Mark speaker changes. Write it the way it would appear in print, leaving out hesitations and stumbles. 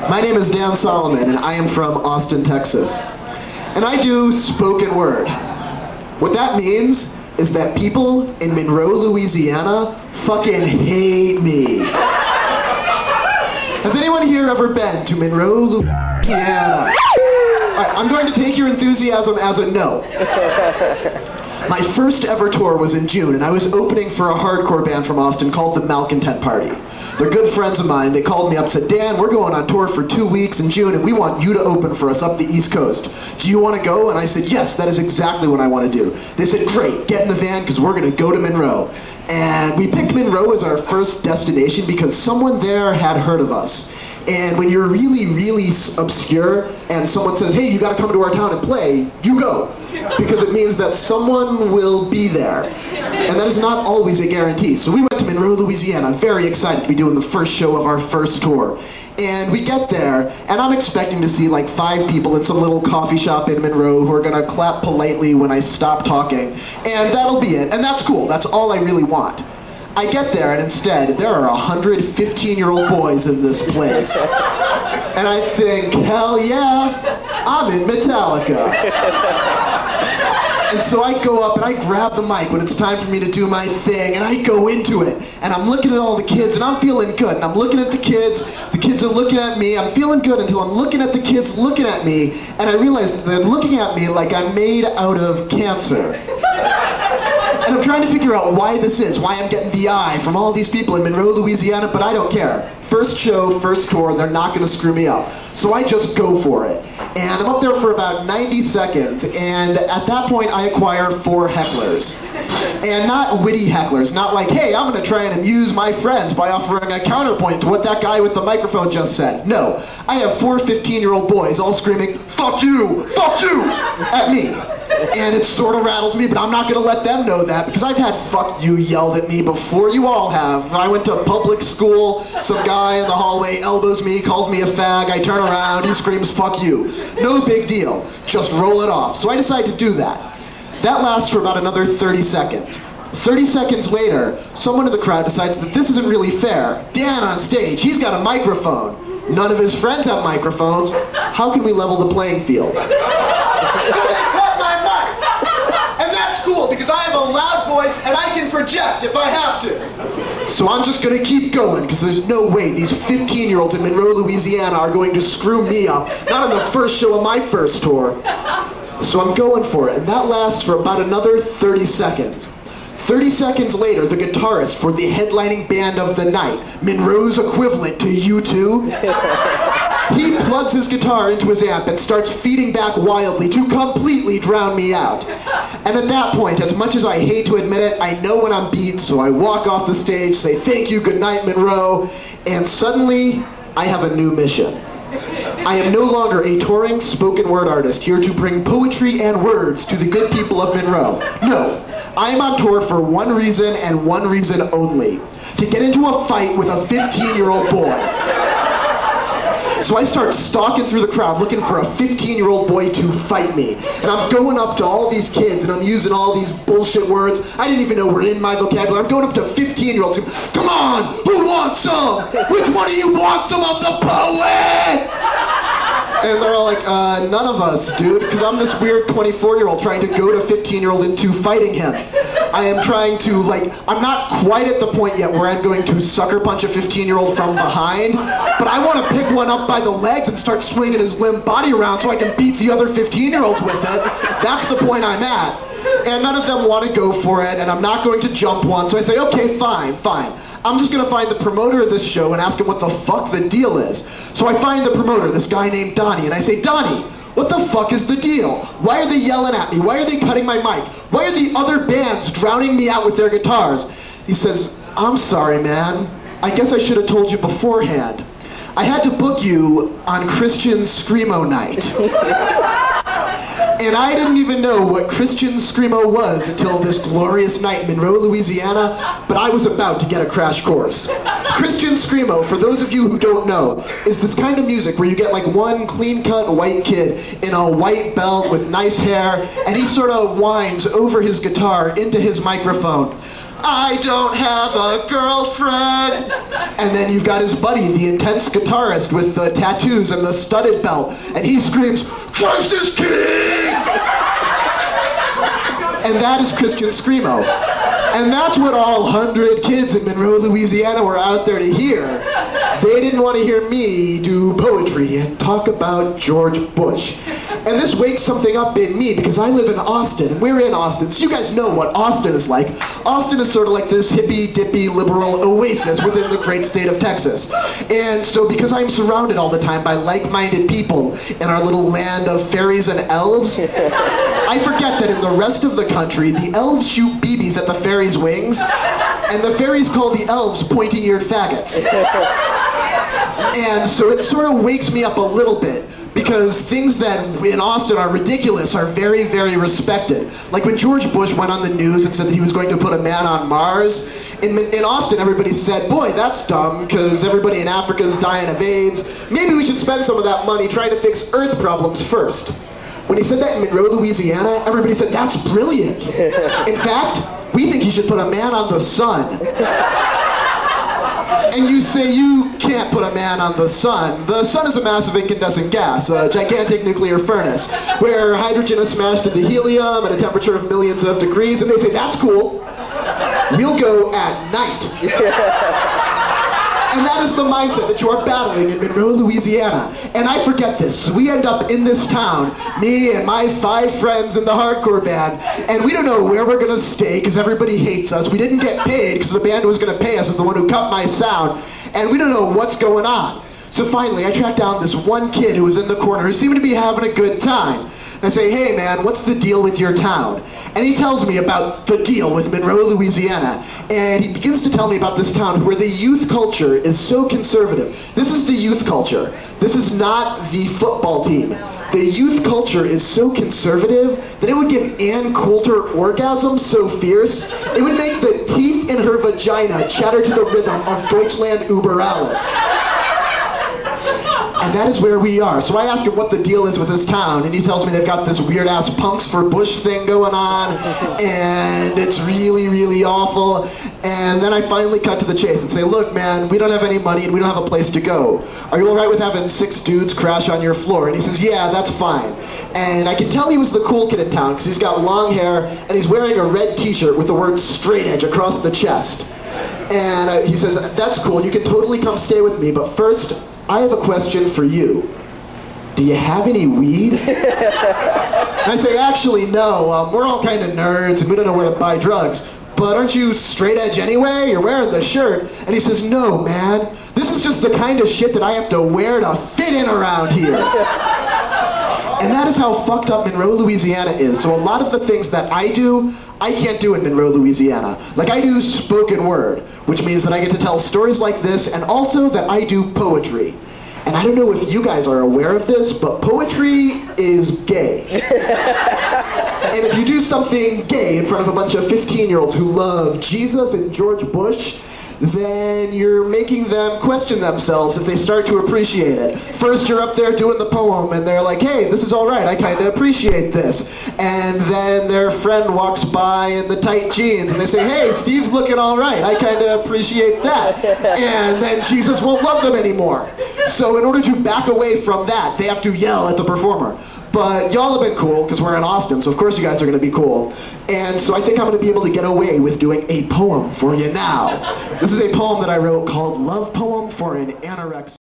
Speaker 1: My name is Dan Solomon, and I am from Austin, Texas. And I do spoken word. What that means is that people in Monroe, Louisiana fucking hate me. Has anyone here ever been to Monroe, Louisiana? Alright, I'm going to take your enthusiasm as a no. My first ever tour was in June, and I was opening for a hardcore band from Austin called the Malcontent Party. They're good friends of mine. They called me up and said, Dan, we're going on tour for 2 weeks in June, and we want you to open for us up the East Coast. Do you want to go? And I said, yes, that is exactly what I want to do. They said, great, get in the van, because we're going to go to Monroe. And we picked Monroe as our first destination because someone there had heard of us. And when you're really, really obscure and someone says, hey, you got to come to our town and play, you go. Because it means that someone will be there. And that is not always a guarantee. So we went to Monroe, Louisiana, very excited to be doing the first show of our first tour. And we get there, and I'm expecting to see like 5 people in some little coffee shop in Monroe who are gonna clap politely when I stop talking. And that'll be it. And that's cool. That's all I really want. I get there, and instead, there are 100 15-year-old boys in this place. And I think, hell yeah, I'm in Metallica. And so I go up and I grab the mic when it's time for me to do my thing, and I go into it. And I'm looking at all the kids, and I'm feeling good. And I'm looking at the kids are looking at me. I'm feeling good until I'm looking at the kids looking at me, and I realize that they're looking at me like I'm made out of cancer. And I'm trying to figure out why this is, why I'm getting the eye from all these people in Monroe, Louisiana, but I don't care. First show, first tour, they're not going to screw me up. So I just go for it. And I'm up there for about 90 seconds, and at that point I acquire 4 hecklers. And not witty hecklers, not like, hey, I'm going to try and amuse my friends by offering a counterpoint to what that guy with the microphone just said. No, I have 4 15-year-old boys all screaming, fuck you, at me. And it sort of rattles me, but I'm not going to let them know that, because I've had fuck you yelled at me before. You all have. I went to public school, some guy in the hallway elbows me, calls me a fag, I turn around, he screams fuck you. No big deal, just roll it off. So I decide to do that. That lasts for about another 30 seconds. 30 seconds later, someone in the crowd decides that this isn't really fair. Dan on stage, he's got a microphone. None of his friends have microphones. How can we level the playing field? Cool, because I have a loud voice and I can project if I have to. So I'm just going to keep going, because there's no way these 15-year-olds in Monroe, Louisiana are going to screw me up, not on the first show of my first tour. So I'm going for it, and that lasts for about another 30 seconds. 30 seconds later, the guitarist for the headlining band of the night, Monroe's equivalent to U2, he plugs his guitar into his amp and starts feeding back wildly to completely drown me out. And at that point, as much as I hate to admit it, I know when I'm beat, so I walk off the stage, say thank you, good night, Monroe, and suddenly, I have a new mission. I am no longer a touring spoken word artist here to bring poetry and words to the good people of Monroe. No, I am on tour for one reason and one reason only: to get into a fight with a 15-year-old boy. So I start stalking through the crowd looking for a 15-year-old boy to fight me. And I'm going up to all these kids and I'm using all these bullshit words I didn't even know were in my vocabulary. I'm going up to 15-year-olds saying, come on, who wants some? Which one of you wants some of the poet? And they're all like, none of us, dude, because I'm this weird 24-year-old trying to goad a 15-year-old into fighting him. I am trying to, I'm not quite at the point yet where I'm going to sucker punch a 15-year-old from behind, but I want to pick one up by the legs and start swinging his limp body around so I can beat the other 15-year-olds with it. That's the point I'm at. And none of them want to go for it, and I'm not going to jump one, so I say, okay, fine. I'm just going to find the promoter of this show and ask him what the fuck the deal is. So I find the promoter, this guy named Donnie, and I say, Donnie, what the fuck is the deal? Why are they yelling at me? Why are they cutting my mic? Why are the other bands drowning me out with their guitars? He says, I'm sorry, man. I guess I should have told you beforehand. I had to book you on Christian Screamo night. And I didn't even know what Christian Screamo was until this glorious night in Monroe, Louisiana, but I was about to get a crash course. Christian Screamo, for those of you who don't know, is this kind of music where you get like one clean-cut white kid in a white belt with nice hair, and he sort of whines over his guitar into his microphone. I don't have a girlfriend. And then you've got his buddy, the intense guitarist with the tattoos and the studded belt, and he screams, "Christ is King!" And that is Christian Screamo. And that's what all 100 kids in Monroe, Louisiana were out there to hear. They didn't want to hear me do poetry and talk about George Bush. And this wakes something up in me because I live in Austin, and we're in Austin, so you guys know what Austin is like. Austin is sort of like this hippy-dippy liberal oasis within the great state of Texas. And so because I'm surrounded all the time by like-minded people in our little land of fairies and elves, I forget that in the rest of the country, the elves shoot BBs at the fairies' wings, and the fairies call the elves pointy-eared faggots. And so it sort of wakes me up a little bit, because things that in Austin are ridiculous are very, very respected. Like when George Bush went on the news and said that he was going to put a man on Mars, in Austin everybody said, boy, that's dumb, because everybody in Africa is dying of AIDS. Maybe we should spend some of that money trying to fix Earth problems first. When he said that in Monroe, Louisiana, everybody said, that's brilliant. In fact, we think he should put a man on the sun. And you say you can't put a man on the sun. The sun is a massive incandescent gas, a gigantic nuclear furnace, where hydrogen is smashed into helium at a temperature of millions of degrees, and they say, that's cool. We'll go at night. And that is the mindset that you are battling in Monroe, Louisiana. And I forget this. So we end up in this town, me and my 5 friends in the hardcore band, and we don't know where we're going to stay because everybody hates us. We didn't get paid because the band was going to pay us as the one who cut my sound. And we don't know what's going on. So finally, I tracked down this one kid who was in the corner who seemed to be having a good time. And I say, hey man, what's the deal with your town? And he tells me about the deal with Monroe, Louisiana. And he begins to tell me about this town where the youth culture is so conservative. This is the youth culture. This is not the football team. The youth culture is so conservative that it would give Ann Coulter orgasms so fierce, it would make the teeth in her vagina chatter to the rhythm of Deutschland über alles. And that is where we are. So I ask him what the deal is with this town, and he tells me they've got this weird-ass Punks for Bush thing going on, and it's really, really awful. And then I finally cut to the chase and say, look, man, we don't have any money and we don't have a place to go. Are you all right with having 6 dudes crash on your floor? And he says, yeah, that's fine. And I can tell he was the cool kid in town because he's got long hair and he's wearing a red t-shirt with the word straight edge across the chest. And he says, that's cool, you can totally come stay with me, but first, I have a question for you. Do you have any weed? And I say, actually, no. We're all kind of nerds and we don't know where to buy drugs. But aren't you straight edge anyway? You're wearing the shirt. And he says, no, man. This is just the kind of shit that I have to wear to fit in around here. And that is how fucked up Monroe, Louisiana is. So a lot of the things that I do, I can't do in Monroe, Louisiana. Like I do spoken word, which means that I get to tell stories like this, and also that I do poetry. And I don't know if you guys are aware of this, but poetry is gay. And if you do something gay in front of a bunch of 15-year-olds who love Jesus and George Bush, then you're making them question themselves if they start to appreciate it. First you're up there doing the poem and they're like, hey, this is all right, I kind of appreciate this. And then their friend walks by in the tight jeans and they say, hey, Steve's looking all right, I kind of appreciate that. And then Jesus won't love them anymore. So in order to back away from that, they have to yell at the performer. But y'all have been cool, because we're in Austin, so of course you guys are going to be cool. And so I think I'm going to be able to get away with doing a poem for you now. This is a poem that I wrote called Love Poem for an Anorexic.